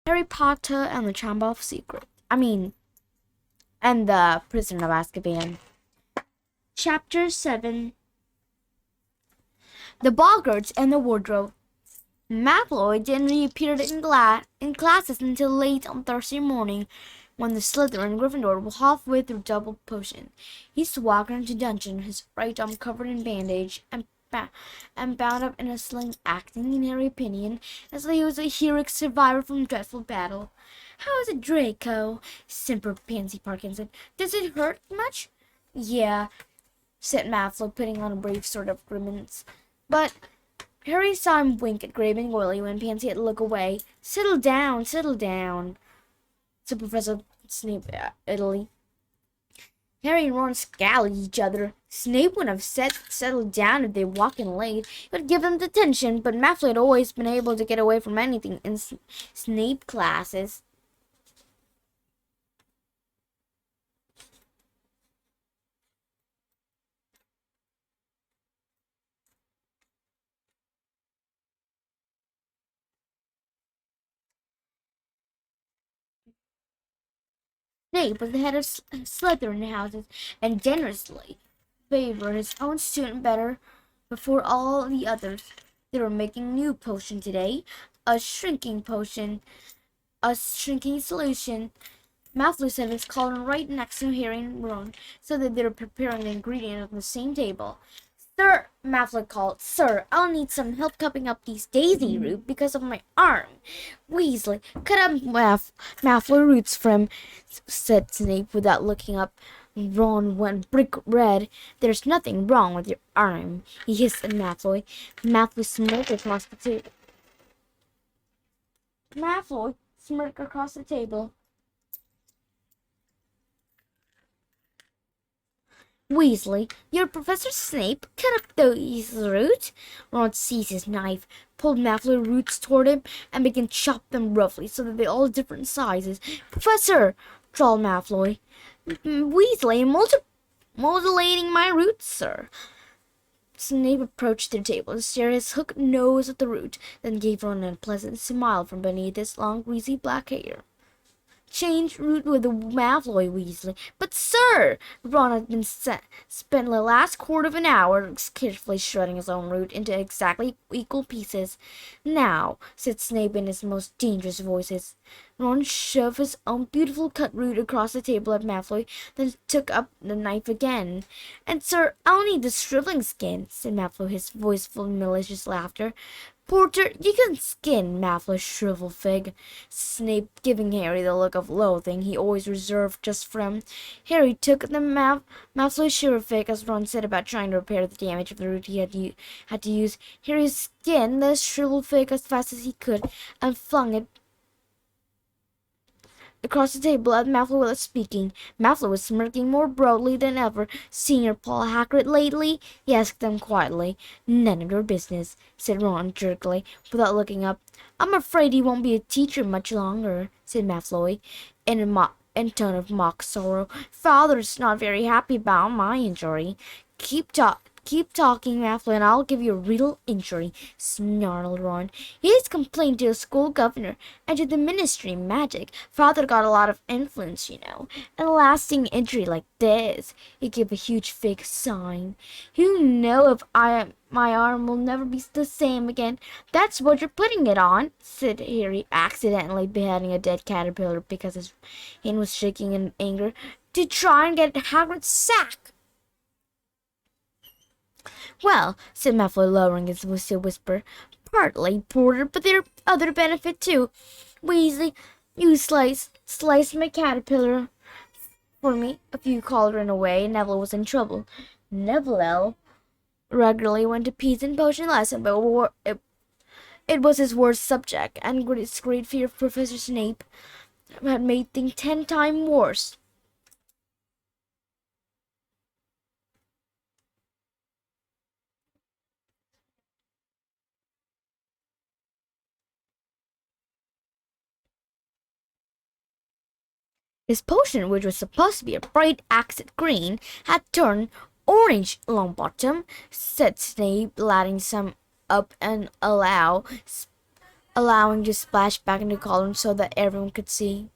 Harry Potter and the Chamber of Secrets. And the Prisoner of Azkaban. Chapter 7. The Boggarts and the Wardrobe. Malfoy didn't reappear in classes until late on Thursday morning, when the Slytherin and Gryffindor were halfway through double potion. He swaggered into dungeon, his right arm covered in bandage and bound up in a sling, acting, in Harry's opinion, as though he was a heroic survivor from a dreadful battle. "How is it, Draco?" simpered Pansy Parkinson. "Does it hurt much?" "Yeah," said Malfoy, putting on a brave sort of grimace. But Harry saw him wink at Grape and Goyle when Pansy had to look away. Settle down," said Professor Snape idly. Harry and Ron scowled at each other. Snape wouldn't have settled down if they walked in late. It would give them detention, but Malfoy had always been able to get away from anything in Snape classes. Snape was the head of Slytherin houses and generously favored his own student better before all the others. They were making a new potion today, a shrinking solution. Malfoy set his cauldron right next to Harry and Ron, so that they were preparing the ingredients on the same table. "Sir," Malfoy called, "Sir, I'll need some help cupping up these daisy roots because of my arm." "Weasley, cut up Malfoy roots for him," said Snape without looking up. Ron went brick red. "There's nothing wrong with your arm," he hissed at Malfoy. Malfoy smirked across the table. "Weasley, you're Professor Snape. Cut up those roots." Ron seized his knife, pulled Malfoy roots toward him, and began to chop them roughly so that they all different sizes. "Professor," drawled Malfoy, "Weasley, I'm modulating my roots, sir." Snape approached their table and stared his hooked nose at the root, then gave Ron a pleasant smile from beneath his long, greasy black hair. "Change root with the Malfoy, Weasley." "But, sir," Ron had been spent the last quarter of an hour carefully shredding his own root into exactly equal pieces. "Now," said Snape in his most dangerous voices. Ron shoved his own beautiful cut root across the table at Malfoy, then took up the knife again. "And, sir, I'll need the shriveling skin," said Malfoy, his voice full of malicious laughter. "Porter, you can skin Malfoy's shrivel fig," Snape, giving Harry the look of loathing he always reserved just for him. Harry took the Malfoy's shrivel fig as Ron set about trying to repair the damage of the root he had to use. Harry skinned the shrivel fig as fast as he could and flung it across the table at Malfoy without speaking. Malfoy was smirking more broadly than ever. "Seen Paul Hagrid lately?" he asked them quietly. "None of your business," said Ron jerkily, without looking up. "I'm afraid he won't be a teacher much longer," said Malfoy, in a tone of mock sorrow. "Father's not very happy about my injury." Keep talking, Malfoy, and I'll give you a real injury," snarled Ron. "He's complained to the school governor and to the Ministry of Magic. Father got a lot of influence, you know. And a lasting injury like this," he gave a huge fake sign. "You know if my arm will never be the same again. That's what you're putting it on," said Harry, accidentally beheading a dead caterpillar because his hand was shaking in anger, "to try and get Hagrid's sack." "Well," said Malfoy, lowering his voice to a whisper, "partly, Porter, but there are other benefits too. Weasley, you slice my caterpillar for me." A few cauldron away, Neville was in trouble. Neville regularly went to peas and potion lesson, but it was his worst subject, and his great fear of Professor Snape had made things 10 times worse. His potion, which was supposed to be a bright accent green, had turned orange. "Longbottom," said Snape, lighting some up and allowing to splash back into the cauldron so that everyone could see.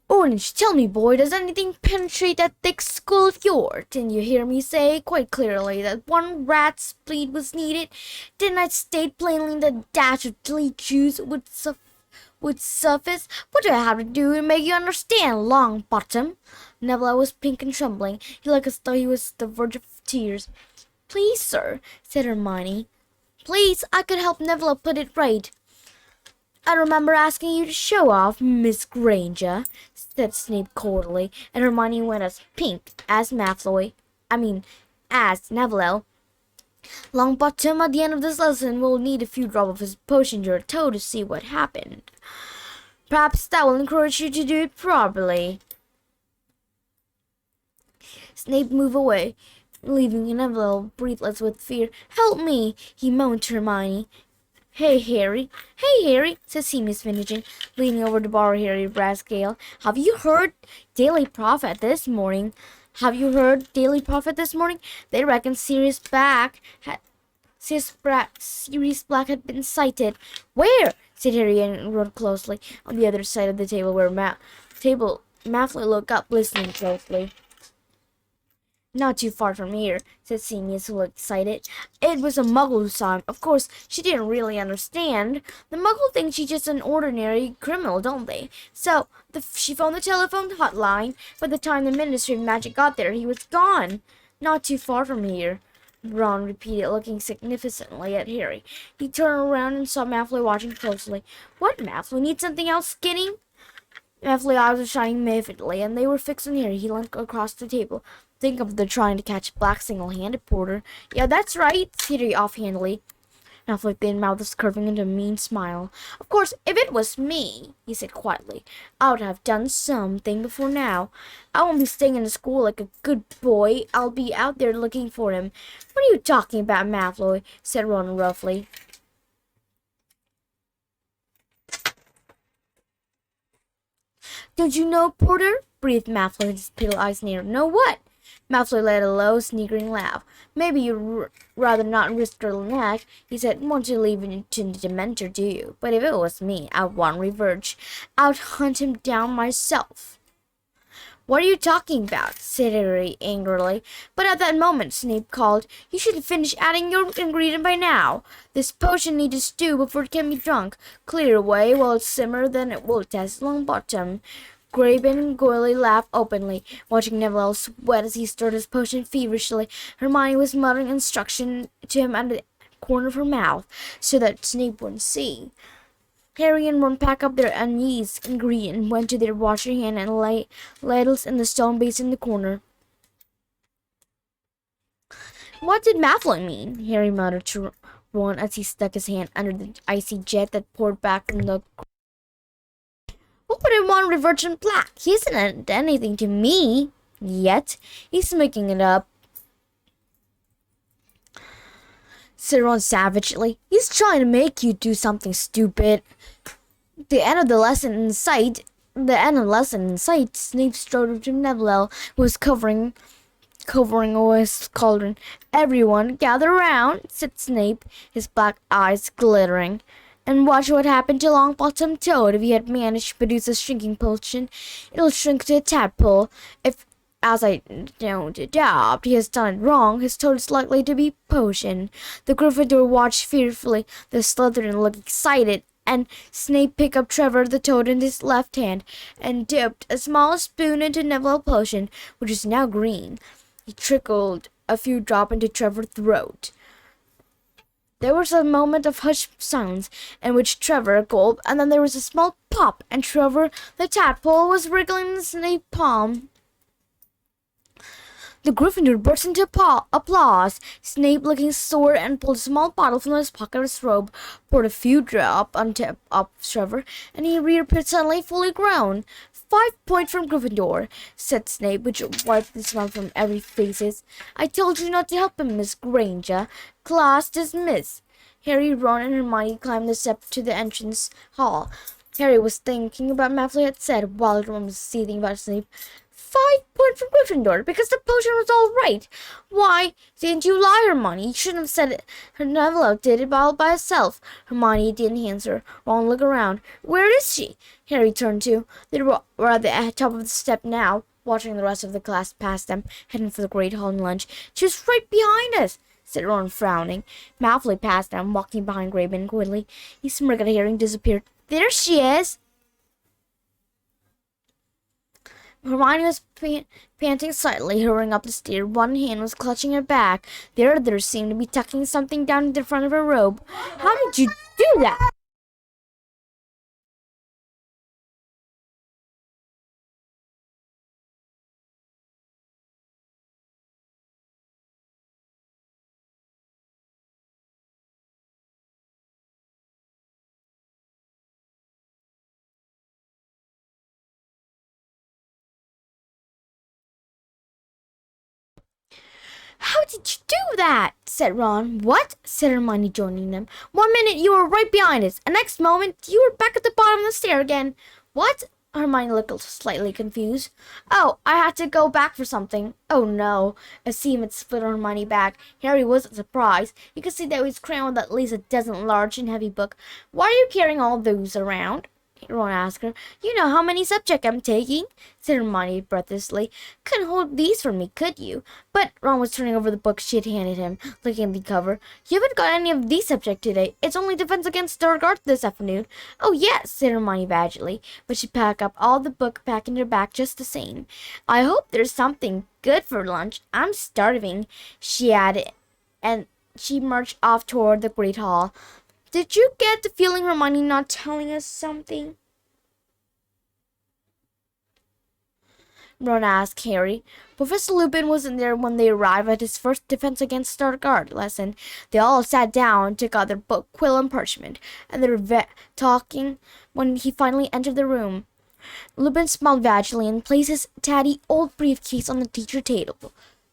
Orange, tell me, boy, does anything penetrate that thick skull of yours? Didn't you hear me say quite clearly that one rat's bleed was needed? Didn't I state plainly that a dash of delete juice would suffice? What do I have to do to make you understand, long bottom? Neville was pink and trembling. He looked as though he was the verge of tears. Please, sir, said Hermione. Please, I could help Neville put it right. I remember asking you to show off, Miss Granger, said Snape coldly, and Hermione went as pink as as Neville. Longbottom, at the end of this lesson, will need a few drops of his potion to your toe to see what happened. Perhaps that will encourage you to do it properly. Snape moved away, leaving Neville breathless with fear. Help me, he moaned to Hermione. Hey, Harry, said Seamus Finnegan, leaning over to borrow Harry's brass scale. Have you heard Daily Prophet this morning? They reckon Sirius Black had been sighted. Where? Said Harry and rode closely on the other side of the table where Malfoy looked up, listening closely. Not too far from here, said Senius, who looked excited. It was a muggle who saw him. Of course, she didn't really understand. The muggle think she's just an ordinary criminal, don't they? So, she phoned the telephone hotline. By the time the Ministry of Magic got there, he was gone. Not too far from here, Ron repeated, looking significantly at Harry. He turned around and saw Malfoy watching closely. What, Malfoy? Need something else skinning? Malfoy's eyes were shining vividly, and they were fixed on Harry. He leaned across the table. Think of the trying to catch Black single-handed, Porter. Yeah, that's right, said Harry offhandedly. Malfoy's thin mouth was curving into a mean smile. Of course, if it was me, he said quietly, I would have done something before now. I won't be staying in the school like a good boy. I'll be out there looking for him. What are you talking about, Malfoy? Said Ron roughly. Don't you know, Porter? Breathed Malfoy, his pale eyes narrowed. Know what? Malfoy let a low, sneering laugh. Maybe you'd rather not risk your neck, he said. Want to leave it to the Dementor, do you? But if it was me, I'd want revenge. I'd hunt him down myself. What are you talking about? Said Harry angrily. But at that moment, Snape called. You should have finished adding your ingredient by now. This potion needs to stew before it can be drunk. Clear away while it simmers, then it will test Longbottom. Graben and Goyle laughed openly, watching Neville sweat as he stirred his potion feverishly. Hermione was muttering instruction to him at the corner of her mouth, so that Snape wouldn't see. Harry and Ron packed up their unused ingredient and went to their washing hand and ladles in the stone basin in the corner. What did Malfoy mean? Harry muttered to Ron as he stuck his hand under the icy jet that poured back from the... What would I want Revergent Black? He hasn't done anything to me yet. He's making it up, said Ron savagely. He's trying to make you do something stupid. The end of the lesson in sight, Snape strode up to Neville, who was covering over his cauldron. Everyone, gather around, said Snape, his black eyes glittering. And watch what happened to Longbottom Toad if he had managed to produce a shrinking potion. It'll shrink to a tadpole. If, as I don't doubt, he has done it wrong, his toad is likely to be potion. The Gryffindor watched fearfully. The Slytherin looked excited, and Snape picked up Trevor the Toad in his left hand and dipped a small spoon into Neville's potion, which is now green. He trickled a few drops into Trevor's throat. There was a moment of hushed silence in which Trevor gulped, and then there was a small pop, and Trevor the tadpole was wriggling in Snape's palm. The Gryffindor burst into applause. Snape, looking sore, and pulled a small bottle from his pocket of his robe, poured a few drops on top of Trevor, and he reappeared suddenly fully grown. 5 points from Gryffindor, said Snape, which wiped the smile from every face. I told you not to help him, Miss Granger. Class dismissed. Harry, Ron, and Hermione climbed the steps to the entrance hall. Harry was thinking about what Malfoy had said, while Ron was seething about Snape. 5 points from Gryffindor because the potion was all right. Why didn't you lie, Hermione? You shouldn't have said it. Her envelope did it all by itself. Hermione didn't answer. Ron looked around. Where is she? Harry turned to. They were at the top of the step now, watching the rest of the class pass them, heading for the Great Hall and lunch. She was right behind us, said Ron, frowning. Malfoy passed them, walking behind Graven quickly. He smirked at Harry and disappeared. There she is! Hermione was panting slightly, hurrying up the stairs. One hand was clutching her back. The other seemed to be tucking something down the front of her robe. How did you do that? How did you do that? Said Ron. What? Said Hermione, joining them. 1 minute you were right behind us, and next moment you were back at the bottom of the stair again. What? Hermione looked slightly confused. Oh, I had to go back for something. Oh no. A seam had split on Hermione's back. Harry wasn't surprised. He could see that he was crammed with at least a dozen large and heavy books. Why are you carrying all those around? Ron asked her. You know how many subjects I'm taking? Said Hermione breathlessly. Couldn't hold these for me, could you? But Ron was turning over the book she had handed him, looking at the cover. You haven't got any of these subjects today. It's only defense against dark arts this afternoon. Oh, yes, said Hermione vagally, but she packed up all the book back in her bag just the same. I hope there's something good for lunch. I'm starving, she added, and she marched off toward the Great Hall. Did you get the feeling Hermione not telling us something? Ron asked Harry. Professor Lupin wasn't there when they arrived at his first Defense Against Dark Art lesson. They all sat down and took out their book, quill, and parchment, and they were talking when he finally entered the room. Lupin smiled vagally and placed his tatty old briefcase on the teacher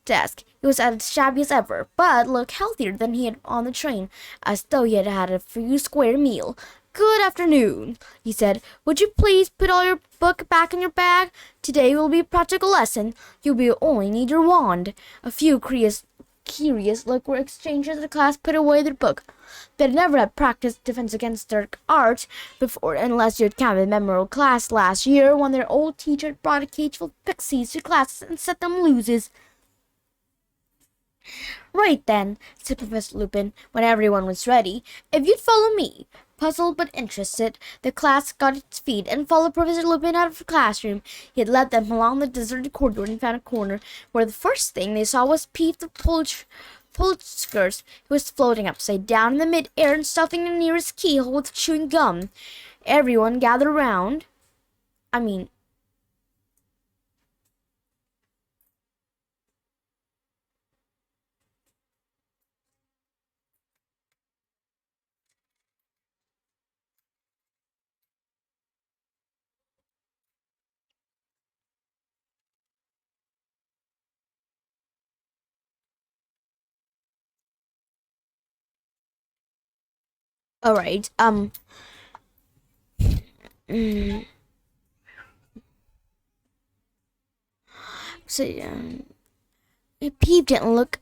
desk. It was as shabby as ever, but looked healthier than he had on the train, as though he had had a few square meal. Good afternoon, he said. Would you please put all your book back in your bag? Today will be a practical lesson. You will only need your wand. A few curious looks were exchanged as the class put away their book. They had never had practiced Defense Against Dark Art before, unless you had counted the memorable class last year when their old teacher had brought a cage full of pixies to class and set them loose. Right then, said Professor Lupin, when everyone was ready. If you'd follow me. Puzzled but interested, the class got its feet and followed Professor Lupin out of the classroom. He had led them along the deserted corridor and found a corner where the first thing they saw was Pete the Polchkers, who was floating upside down in the mid-air and stuffing the nearest keyhole with chewing gum. Everyone gathered around. All right. Mm, so Peep didn't look.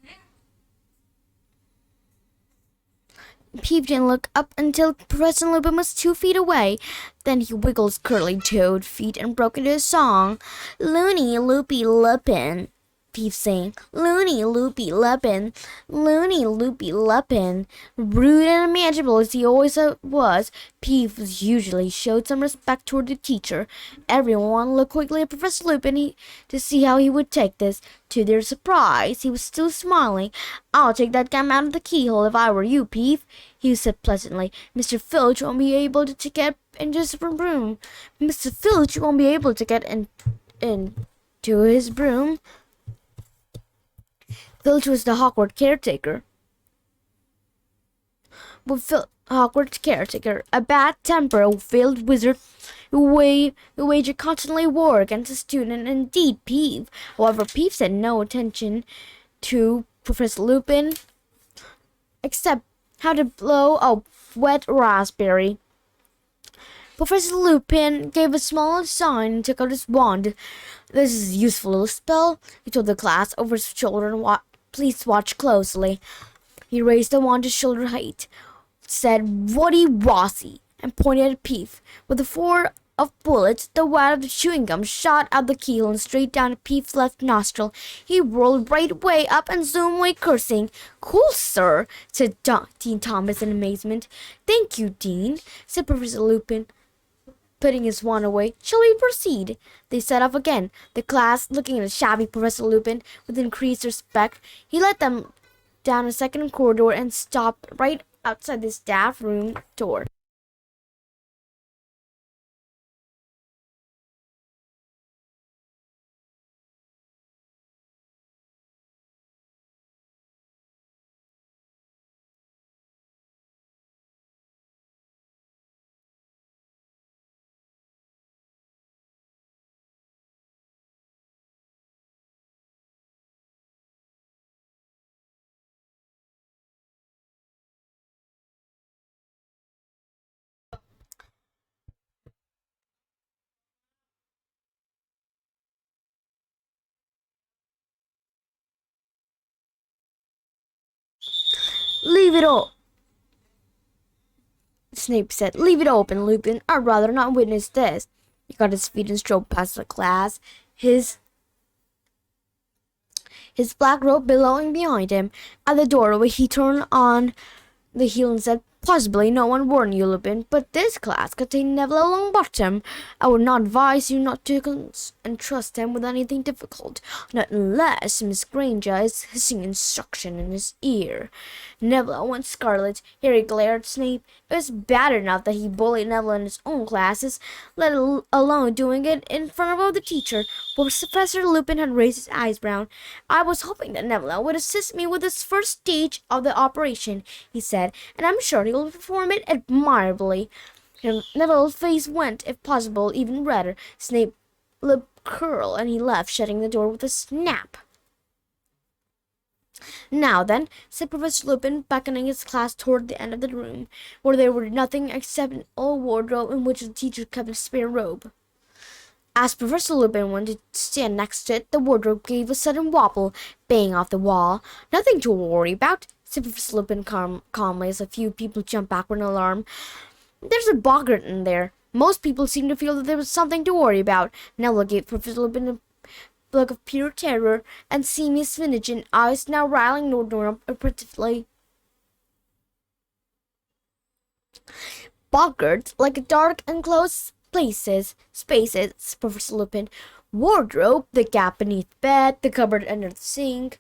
Peep didn't look up until Professor Lupin was 2 feet away. Then he wiggled his curly-toed feet and broke into a song. Loony Loopy Lupin, Peep sang. Loony Loopy Lupin, Loony Loopy Lupin. Rude and unmanageable as he always was, Peep usually showed some respect toward the teacher. Everyone looked quickly at Professor Lupin to see how he would take this. To their surprise, he was still smiling. I'll take that gum out of the keyhole if I were you, Peep, he said pleasantly. Mr. Filch won't be able to get into his room. Mr. Filch won't be able to get into his room. Filch was the Hogwarts caretaker. Hogwarts caretaker, a bad-tempered, failed wizard who waged a constantly war against a student, indeed Peeve. However, Peeve said no attention to Professor Lupin, except how to blow a wet raspberry. Professor Lupin gave a small sign and took out his wand. "This is a useful little spell," he told the class over his shoulder. "Please watch closely." He raised the wand to shoulder height, said "Woody Wossy," and pointed at Peef. With a four of bullets, the wad of the chewing gum shot out the keyhole and straight down Peef's left nostril. He rolled right way up and zoomed away, cursing. "Cool, sir," said Dean Thomas in amazement. "Thank you, Dean," said Professor Lupin, putting his wand away. "Shall we proceed?" They set off again, the class looking at the shabby Professor Lupin with increased respect. He led them down a second corridor and stopped right outside the staff room door. "Leave it all," Snape said. "Leave it open, Lupin. I'd rather not witness this." He got his feet and strode past the class, his black robe billowing behind him. At the doorway, he turned on the heel and said, "Possibly no one warned you, Lupin, but this class contained Neville Longbottom. I would not advise you not to entrust him with anything difficult, not unless Miss Granger is hissing instruction in his ear." Neville went scarlet. Harry glared at Snape. It was bad enough that he bullied Neville in his own classes, let alone doing it in front of the teacher. But Professor Lupin had raised his eyebrow. "I was hoping that Neville would assist me with this first stage of the operation," he said, "and I'm sure he will perform it admirably." And Neville's face went, if possible, even redder. Snape's lip curled, and he left, shutting the door with a snap. "Now then," said Professor Lupin, beckoning his class toward the end of the room, where there were nothing except an old wardrobe in which the teacher kept a spare robe. As Professor Lupin went to stand next to it, the wardrobe gave a sudden wobble, bang off the wall. "Nothing to worry about," said Professor Lupin calmly, as a few people jumped backward in alarm. "There's a boggart in there." Most people seemed to feel that there was something to worry about. Neville gave Professor Lupin a look of pure terror, and Seamus Finnegan eyes now riling Northern apprehensively. "Boggart, like dark enclosed spaces," Professor Lupin. "Wardrobe, the gap beneath bed, the cupboard under the sink.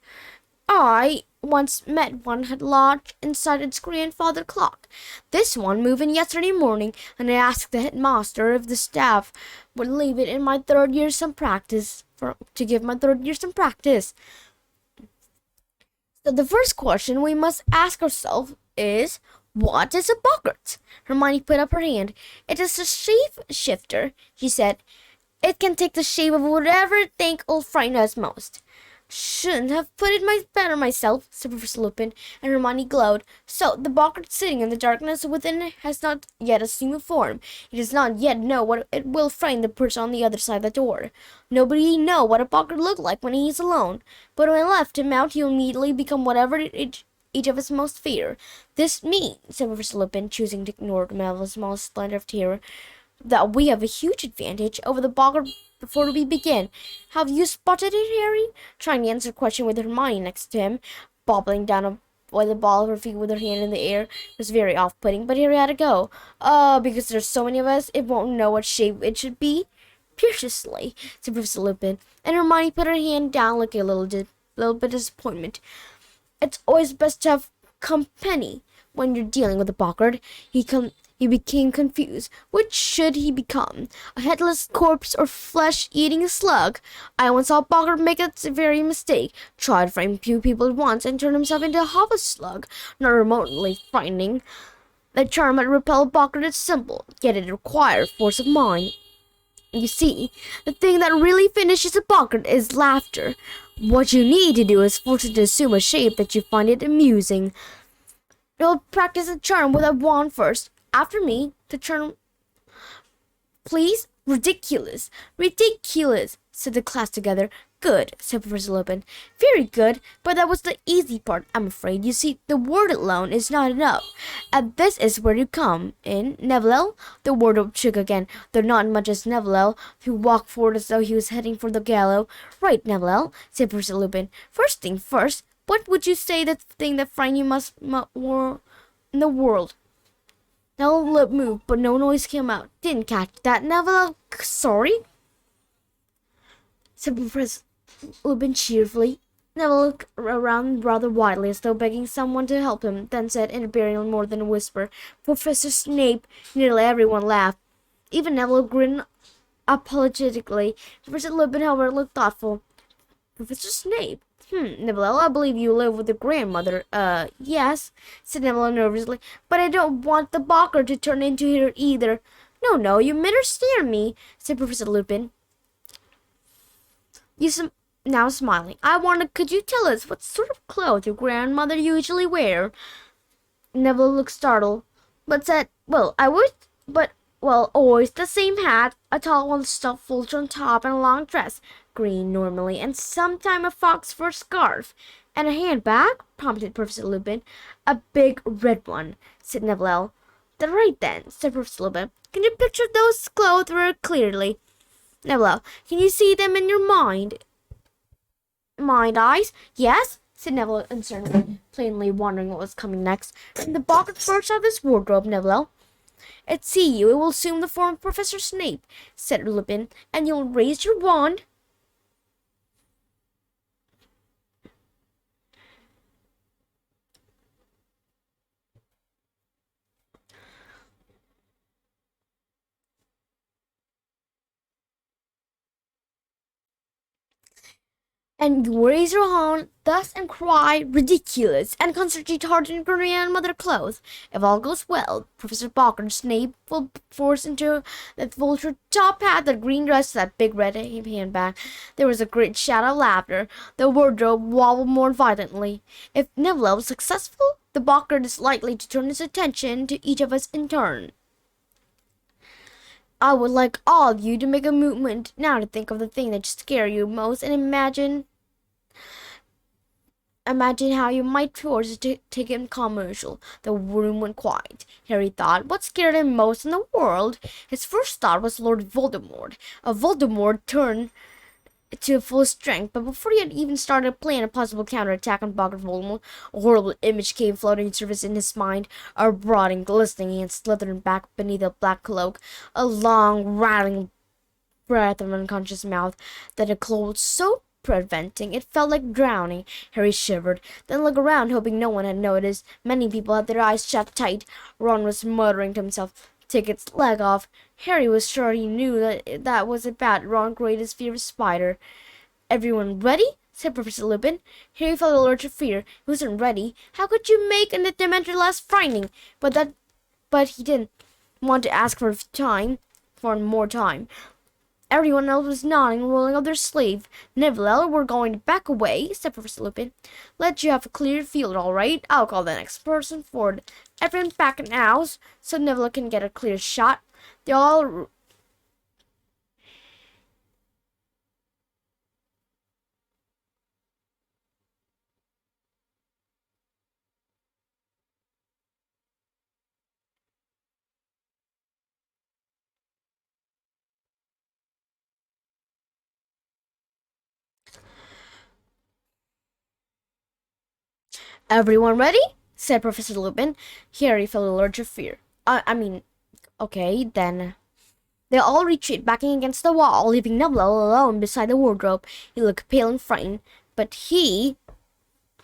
I once met one had lodged inside its grandfather clock. This one moved in yesterday morning, and I asked the headmaster if the staff would leave it in my third year some practice to give my third year some practice. So the first question we must ask ourselves is, what is a boggart?" Hermione put up her hand. "It is a shape shifter," she said. "It can take the shape of whatever it thinks will frighten us most." "Shouldn't have put it better myself," said Professor Lupin, and Hermione glowed. "So the boggart sitting in the darkness within has not yet assumed a form. It does not yet know what it will frighten the person on the other side of the door. Nobody know what a boggart looked like when he is alone, but when I left him out, he will immediately become whatever each of us most fear. This means," said Professor Lupin, choosing to ignore Neville's small splendour of terror, "that we have a huge advantage over the boggart before we begin. Have you spotted it, Harry?" Trying to answer a question with Hermione next to him, bobbling down by the ball of her feet with her hand in the air. It was very off-putting, but Harry had to go. Because there's so many of us, it won't know what shape it should be." "Preciously," said Professor Lupin, and Hermione put her hand down, looking a little bit of disappointment. "It's always best to have company when you're dealing with a boggart." He became confused. Which should he become? A headless corpse or flesh-eating slug? I once saw a boggart make that very mistake. Tried to frighten few people at once and turned himself into a hover slug. Not remotely frightening. The charm that repel a boggart is simple, yet it requires force of mind. You see, the thing that really finishes a boggart is laughter. What you need to do is force it to assume a shape that you find it amusing. You'll practice the charm with a wand first. After me, the charm please? Ridiculous. Ridiculous, said the class together. Good, said Professor Lupin. Very good, but that was the easy part, I'm afraid. You see, the word alone is not enough. And this is where you come in. Neville, the wardrobe shook again, though not much as Neville, who walked forward as though he was heading for the gallows. Right, Neville, said Professor Lupin. First thing first, what would you say the thing that frightened you more in the world? Neville's lip moved, but no noise came out. Didn't catch that, Neville. Sorry, said Professor Lupin cheerfully. Neville looked around rather wildly, as though begging someone to help him, then said in a barely more than a whisper, Professor Snape. Nearly everyone laughed. Even Neville grinned apologetically. Professor Lupin, however, looked thoughtful. Professor Snape? Neville, I believe you live with your grandmother. Yes, said Neville nervously, but I don't want the Bocker to turn into her either. No, you misunderstand me, said Professor Lupin. Now smiling. Could you tell us what sort of clothes your grandmother usually wear? Neville looked startled, but said, always the same hat, a tall one stuffed full on top, and a long dress, green normally, and sometime a fox fur scarf. And a handbag? Prompted Professor Lupin. A big red one, said Neville. Right then, said Professor Lupin. Can you picture those clothes very clearly? Neville, can you see them in your mind? Eyes? Yes, said Neville uncertainly, plainly wondering what was coming next. And the Bocker burst out of his wardrobe, Neville. At see you, it will assume the form of Professor Snape, said Lupin, and you'll raise your wand. And you raise your hand thus and cry, ridiculous, and concentrate hard in your grandmother clothes. If all goes well, Professor Bocker Snape will force into that vulture top hat, that green dress, that big red handbag. There was a great shout of laughter. The wardrobe wobbled more violently. If Neville was successful, the Bocker is likely to turn his attention to each of us in turn. I would like all of you to make a movement now to think of the thing that scares you most and imagine how you might force it to take a commercial. The room went quiet. Harry thought, what scared him most in the world? His first thought was Lord Voldemort. Voldemort turned to full strength, but before he had even started planning a possible counterattack on Boggart Voldemort, a horrible image came floating to surface in his mind, a rotting, glistening hand slithered back beneath a black cloak, a long, rattling breath of an unconscious mouth that had closed so preventing it felt like drowning. Harry shivered, then looked around, hoping no one had noticed. Many people had their eyes shut tight. Ron was muttering to himself, take its leg off. Harry was sure he knew that was a bat. Ron greatest fear of a spider. Everyone ready? Said Professor Lupin. Harry felt a lurch of fear. He wasn't ready. How could you make a Dementor less frightening? But he didn't want to ask for more time. Everyone else was nodding and rolling up their sleeve. Neville, we're going to back away, said Professor Lupin. Let you have a clear field, all right? I'll call the next person forward. Everyone back in house, so Neville can get a clear shot. They all... Everyone ready? Said Professor Lupin. Harry felt a lurch of fear. Okay, then... They all retreated, backing against the wall, leaving Neville alone beside the wardrobe. He looked pale and frightened, but he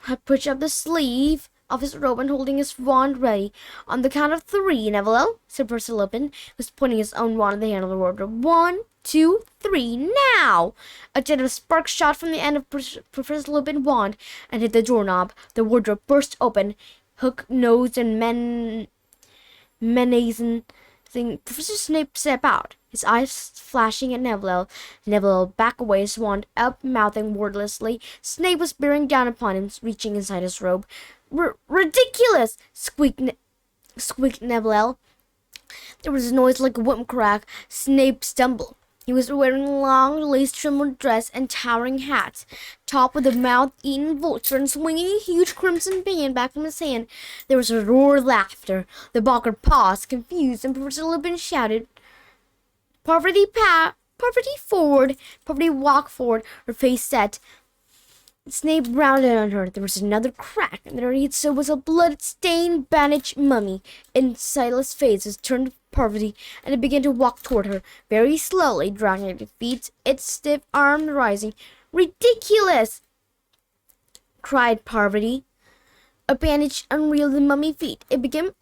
had pushed up the sleeve of his robe and holding his wand ready. On the count of 3, Neville, said Professor Lupin, who was pointing his own wand at the handle of the wardrobe. 1, 2, 3, now! A jet of sparks shot from the end of Professor Lupin's wand and hit the doorknob. The wardrobe burst open, hook-nosed and menacing. Professor Snape stepped out, his eyes flashing at Neville. Neville backed away, his wand up, mouthing wordlessly. Snape was bearing down upon him, reaching inside his robe. Ridiculous! Squeaked Neville. There was a noise like a whip crack. Snape stumbled. He was wearing a long, lace-trimmed dress and towering hat, topped with a mouth-eaten vulture and swinging a huge crimson band back from his hand. There was a roar of laughter. The Boggart paused, confused, and Professor Lupin shouted, Parvati forward! Parvati walked forward, her face set. Snape rounded on her. There was another crack, and there he saw was a blood-stained, bandaged mummy. Its sightless face was turned to Parvati, and it began to walk toward her, very slowly, dragging its feet, its stiff arms rising. "Ridiculous!" cried Parvati. A bandage unreeled the mummy feet. It became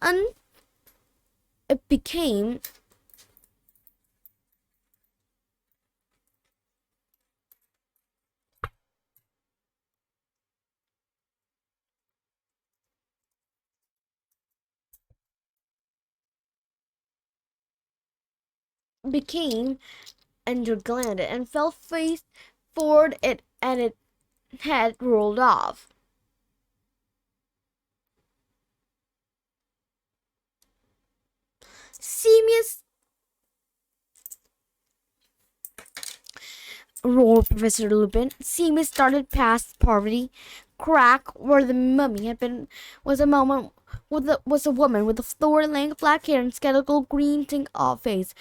became underglanded and fell face forward and its head rolled off. Seamus roared Professor Lupin. Seamus started past Parvati. Crack where the mummy had been was a woman with a floor-length black hair and skeletal green tinted face.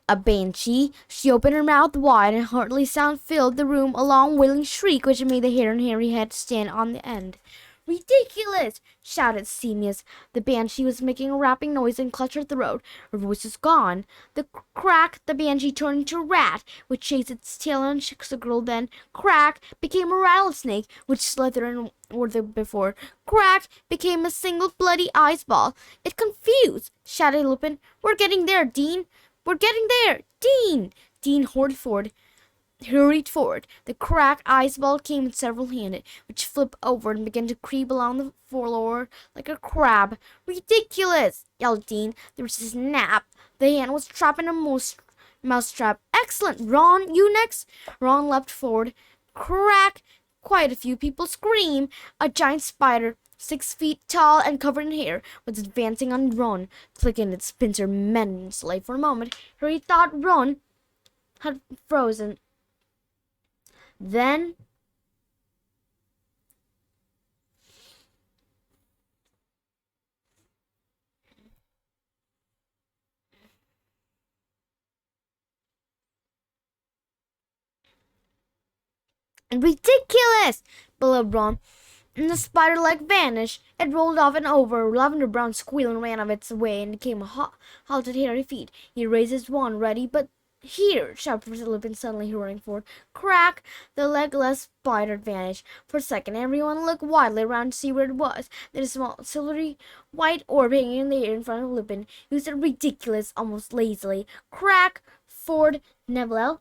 A banshee. She opened her mouth wide and a hearty sound filled the room, a long wailing shriek which made the hair on Harry's head stand on the end. "Ridiculous!" shouted Seamus. The banshee was making a rapping noise and clutched her throat. Her voice was gone. The banshee turned into a rat, which chased its tail and shook the girl. Then, crack, became a rattlesnake, which slithered inward before. Crack became a single bloody ice ball. "It's confused!" shouted Lupin. "We're getting there, Dean! We're getting there! Dean!" Dean hurried forward. The cracked ice ball came several-handed, which flipped over and began to creep along the floor like a crab. "Ridiculous!" yelled Dean. There was a snap. The hand was trapped in a mousetrap. "Excellent! Ron, you next!" Ron leapt forward. Crack! Quite a few people screamed. A giant spider, 6 feet tall and covered in hair, was advancing on Ron, clicking its pincer menacingly. For a moment, Harry thought Ron had frozen. Then "Ridiculous!" bellowed Ron, and the spider-leg vanished. It rolled off and over. Lavender Brown squealed and ran of its way and came halted Harry's feet. He raised his wand ready, but "Here!" shouted Professor Lupin, suddenly hurrying forward. Crack! The legless spider vanished. For a second, everyone looked wildly around to see where it was. Then a small, silvery, white orb hanging in the air in front of Lupin. He said "ridiculous" almost lazily. Crack! Ford Neville,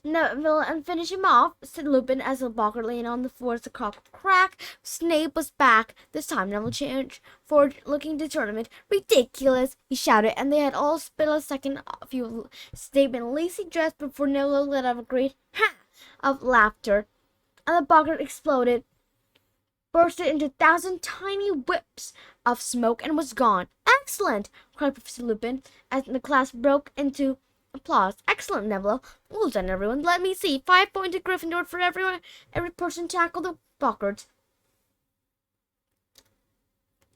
and finish him off," said Lupin as the Boggart lay on the floor as the crack. Snape was back. This time Neville changed forward, looking determined. "Ridiculous!" he shouted, and they had all spent a second few Snape in a lacy dress before Neville let out a great "ha!" of laughter, and the Boggart exploded, bursted into 1,000 tiny whips of smoke, and was gone. "Excellent!" cried Professor Lupin, as the class broke into applause. "Excellent, Neville. Well done, everyone. Let me see. 5 points to Gryffindor for every person tackled the Boggart.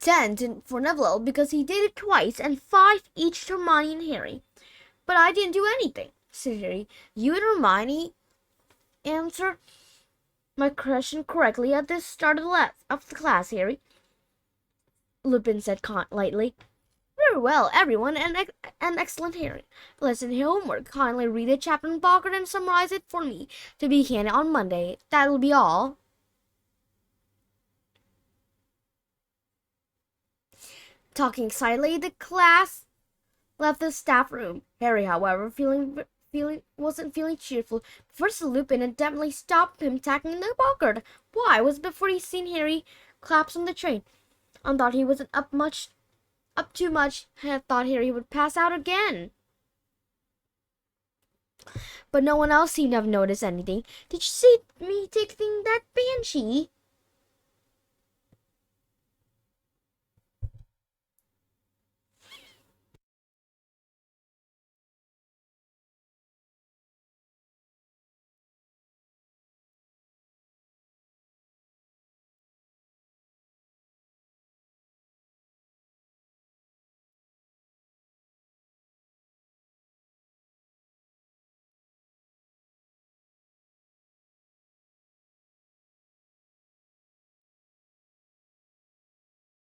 10 for Neville because he did it twice, and 5 each to Hermione and Harry." "But I didn't do anything," said Harry. "You and Hermione answered my question correctly at the start of the class, Harry," Lupin said lightly. "Very well, everyone, and excellent, Harry. Listen to homework. Kindly read the chapter in Boggart and summarize it for me to be handed on Monday. That'll be all." Talking excitedly, the class left the staff room. Harry, however, wasn't feeling cheerful. Professor Lupin had definitely stopped him tackling the Boggart. Why? Was it before he'd seen Harry collapse on the train, and thought he wasn't up too much, had thought Harry would pass out again. But no one else seemed to have noticed anything. "Did you see me taking that banshee?"